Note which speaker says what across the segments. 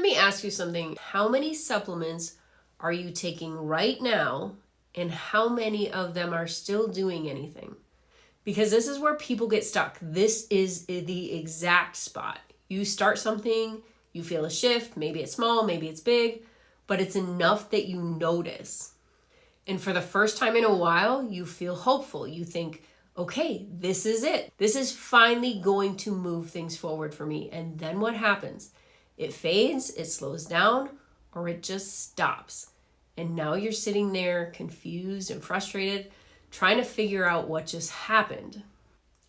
Speaker 1: me ask you something. How many supplements are you taking right now, and how many of them are still doing anything? Because this is where people get stuck. This is the exact spot. You start something, you feel a shift, maybe it's small, maybe it's big, but it's enough that you notice. And for the first time in a while, you feel hopeful. You think, okay, this is it. This is finally going to move things forward for me. And then what happens? It fades, it slows down, or it just stops. And now you're sitting there confused and frustrated, trying to figure out what just happened.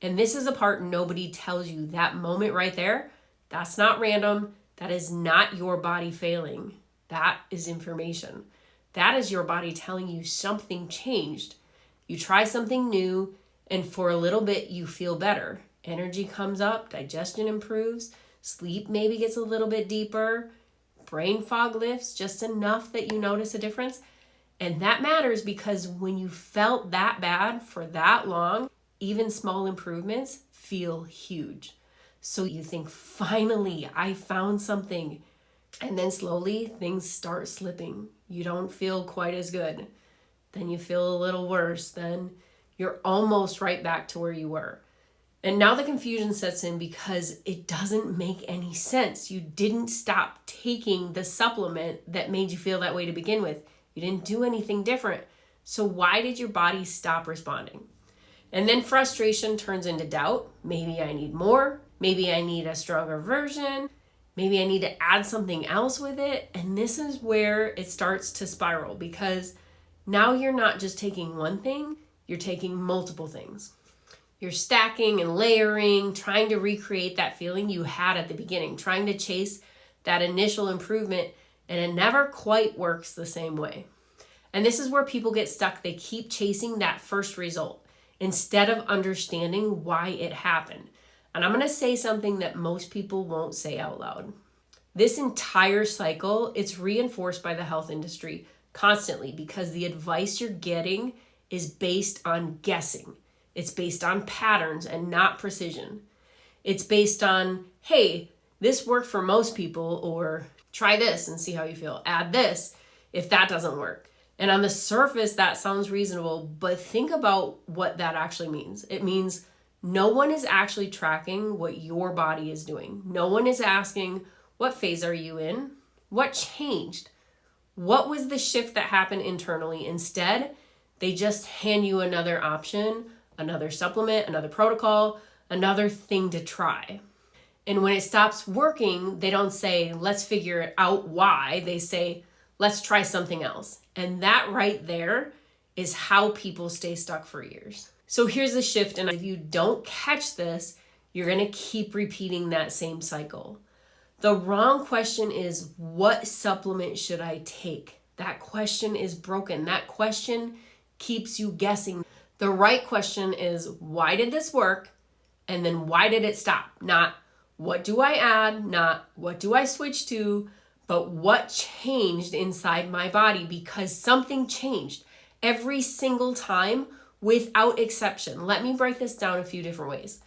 Speaker 1: And this is the part nobody tells you. That moment right there, that's not random. That is not your body failing. That is information. That is your body telling you something changed. You try something new, and for a little bit, you feel better. Energy comes up, digestion improves, sleep maybe gets a little bit deeper, brain fog lifts just enough that you notice a difference. And that matters because when you felt that bad for that long, even small improvements feel huge. So you think, finally, I found something. And then slowly things start slipping. You don't feel quite as good. Then you feel a little worse. Then you're almost right back to where you were. And now the confusion sets in because it doesn't make any sense. You didn't stop taking the supplement that made you feel that way to begin with. You didn't do anything different. So why did your body stop responding? And then frustration turns into doubt. Maybe I need more. Maybe I need a stronger version. Maybe I need to add something else with it. And this is where it starts to spiral because now you're not just taking one thing, you're taking multiple things. You're stacking and layering, trying to recreate that feeling you had at the beginning, trying to chase that initial improvement, and it never quite works the same way. And this is where people get stuck. They keep chasing that first result instead of understanding why it happened. And I'm going to say something that most people won't say out loud. This entire cycle, it's reinforced by the health industry constantly because the advice you're getting is based on guessing. It's based on patterns and not precision. It's based on, hey, this worked for most people, or try this and see how you feel. Add this if that doesn't work. And on the surface, that sounds reasonable, but think about what that actually means. It means no one is actually tracking what your body is doing. No one is asking, what phase are you in? What changed? What was the shift that happened internally? Instead, they just hand you another option, another supplement, another protocol, another thing to try. And when it stops working, they don't say, let's figure out why. They say, let's try something else. And that right there is how people stay stuck for years. So here's the shift. And if you don't catch this, you're going to keep repeating that same cycle. The wrong question is, what supplement should I take? That question is broken. That question keeps you guessing. The right question is, why did this work? And then why did it stop? Not what do I add? Not what do I switch to? But what changed inside my body? Because something changed every single time without exception. Let me break this down a few different ways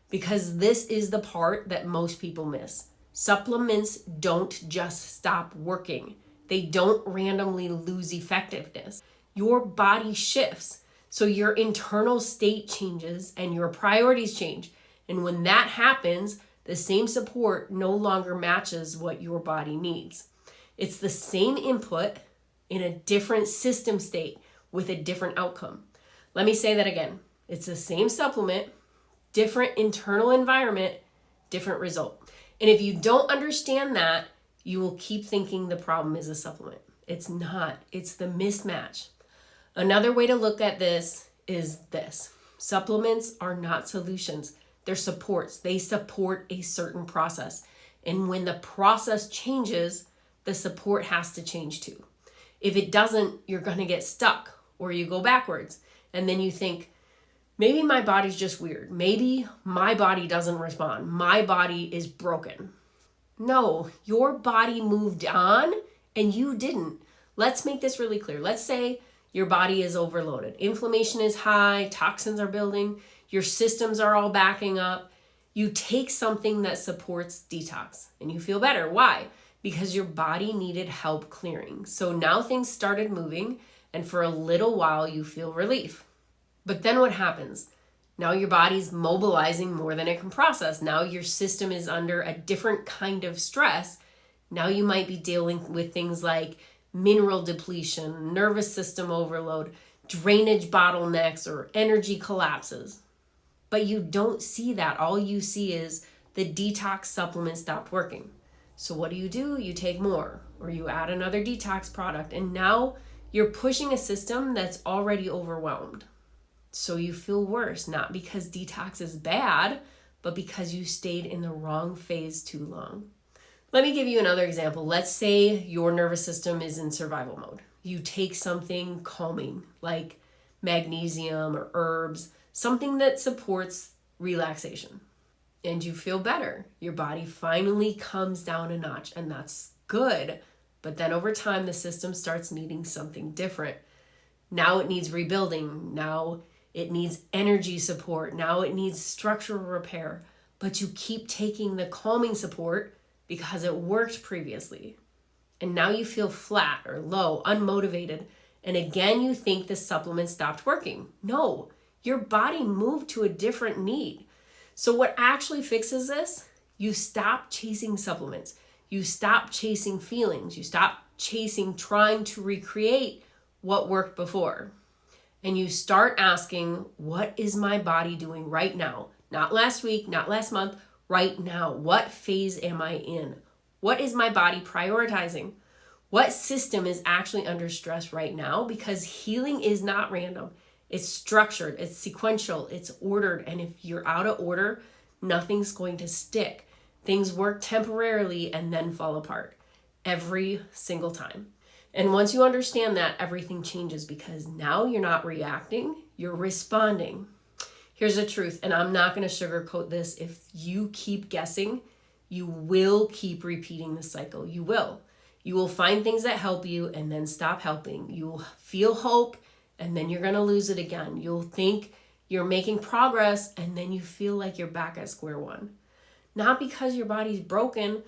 Speaker 1: because this is the part that most people miss. Supplements don't just stop working. They don't randomly lose effectiveness. Your body shifts. So your internal state changes and your priorities change. And when that happens, the same support no longer matches what your body needs. It's the same input in a different system state with a different outcome. Let me say that again. It's the same supplement, different internal environment, different result. And if you don't understand that, you will keep thinking the problem is a supplement. It's not. It's the mismatch. Another way to look at this is this. Supplements are not solutions. They're supports. They support a certain process. And when the process changes, the support has to change too. If it doesn't, you're going to get stuck or you go backwards. And then you think, maybe my body's just weird. Maybe my body doesn't respond. My body is broken. No, your body moved on and you didn't. Let's make this really clear. Let's say your body is overloaded. Inflammation is high, toxins are building, your systems are all backing up. You take something that supports detox and you feel better. Why? because your body needed help clearing. So now things started moving, and for a little while you feel relief. But then what happens? Now your body's mobilizing more than it can process. Now your system is under a different kind of stress. Now you might be dealing with things like mineral depletion, nervous system overload, drainage bottlenecks, or energy collapses. But you don't see that. All you see is the detox supplement stopped working. So what do? You take more, or you add another detox product, and now you're pushing a system that's already overwhelmed. So you feel worse, not because detox is bad, but because you stayed in the wrong phase too long. Let me give you another example. Let's say your nervous system is in survival mode. You take something calming like magnesium or herbs, something that supports relaxation, and you feel better. Your body finally comes down a notch, and that's good. But then over time, the system starts needing something different. Now it needs rebuilding. Now it needs energy support. Now it needs structural repair. But you keep taking the calming support because it worked previously. And now you feel flat or low, unmotivated. And again, you think the supplement stopped working. No, your body moved to a different need. So what actually fixes this? You stop chasing supplements. You stop chasing feelings. You stop chasing trying to recreate what worked before. And you start asking, what is my body doing right now? Not last week, not last month, right now. What phase am I in? What is my body prioritizing? What system is actually under stress right now? Because healing is not random. It's structured, it's sequential, it's ordered. And if you're out of order, nothing's going to stick. Things work temporarily and then fall apart every single time. And once you understand that, everything changes because now you're not reacting, you're responding. Here's the truth, and I'm not going to sugarcoat this. If you keep guessing, you will keep repeating the cycle. You will. You will find things that help you and then stop helping. You'll feel hope and then you're going to lose it again. You'll think you're making progress and then you feel like you're back at square one. Not because your body's broken,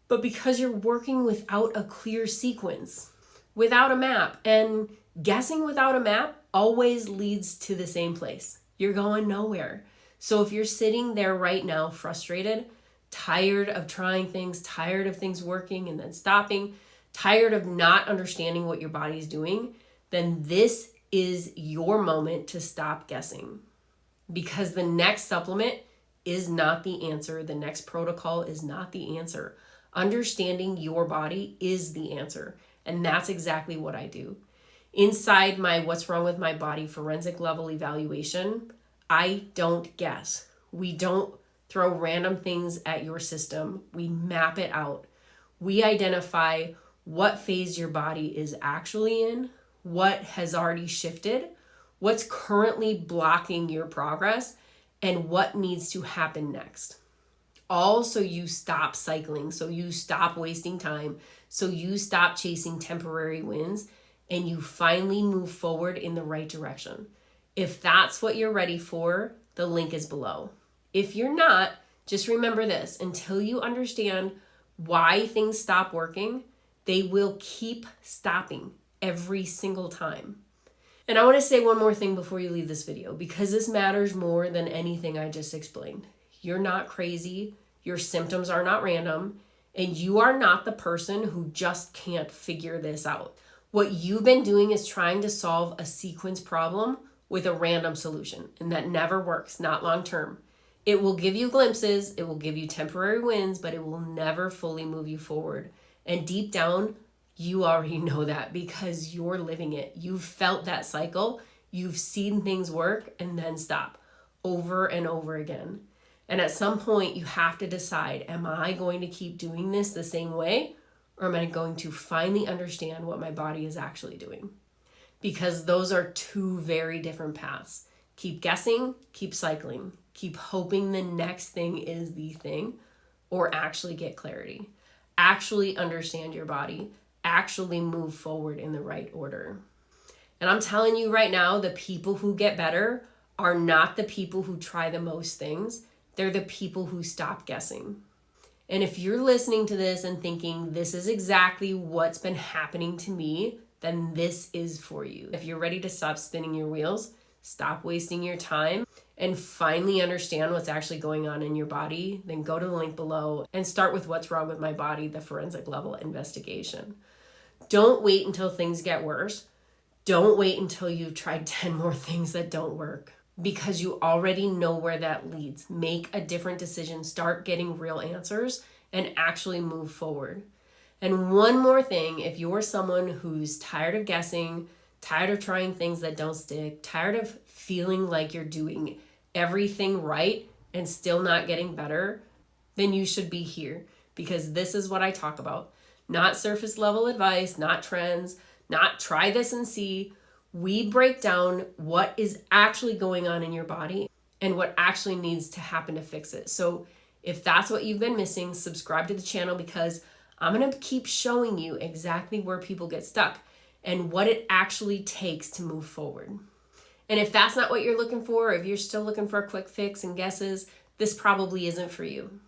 Speaker 1: but because you're working without a clear sequence, without a map. And guessing without a map always leads to the same place. You're going nowhere. So if you're sitting there right now frustrated, tired of trying things, tired of things working and then stopping, tired of not understanding what your body's doing, then this is your moment to stop guessing. Because the next supplement is not the answer. The next protocol is not the answer. Understanding your body is the answer. And that's exactly what I do. Inside my What's Wrong with My Body forensic level evaluation, I don't guess. We don't throw random things at your system. We map it out. We identify what phase your body is actually in, what has already shifted, what's currently blocking your progress, and what needs to happen next. All so you stop cycling, so you stop wasting time, so you stop chasing temporary wins, and you finally move forward in the right direction. If that's what you're ready for, the link is below. If you're not, just remember this: until you understand why things stop working, they will keep stopping every single time. And I want to say one more thing before you leave this video, because this matters more than anything I just explained. You're not crazy, your symptoms are not random, and you are not the person who just can't figure this out. What you've been doing is trying to solve a sequence problem with a random solution, and that never works, not long term. It will give you glimpses, it will give you temporary wins, but it will never fully move you forward. And deep down, you already know that because you're living it. You've felt that cycle. You've seen things work and then stop over and over again. And at some point, you have to decide, am I going to keep doing this the same way? Or am I going to finally understand what my body is actually doing? Because those are two very different paths. Keep guessing, keep cycling, keep hoping the next thing is the thing, or actually get clarity. Actually understand your body. Actually move forward in the right order. And I'm telling you right now, the people who get better are not the people who try the most things. They're the people who stop guessing. And if you're listening to this and thinking this is exactly what's been happening to me, then this is for you. If you're ready to stop spinning your wheels, stop wasting your time, and finally understand what's actually going on in your body, then go to the link below and start with What's Wrong with My Body, the forensic level investigation. Don't wait until things get worse. Don't wait until you've tried 10 more things that don't work, because you already know where that leads. Make a different decision, start getting real answers, and actually move forward. And one more thing, if you're someone who's tired of guessing, tired of trying things that don't stick, tired of feeling like you're doing everything right and still not getting better, then you should be here, because this is what I talk about. Not surface level advice, not trends, not try this and see. We break down what is actually going on in your body and what actually needs to happen to fix it. So if that's what you've been missing, subscribe to the channel, because I'm going to keep showing you exactly where people get stuck and what it actually takes to move forward. And if that's not what you're looking for, or if you're still looking for a quick fix and guesses, this probably isn't for you.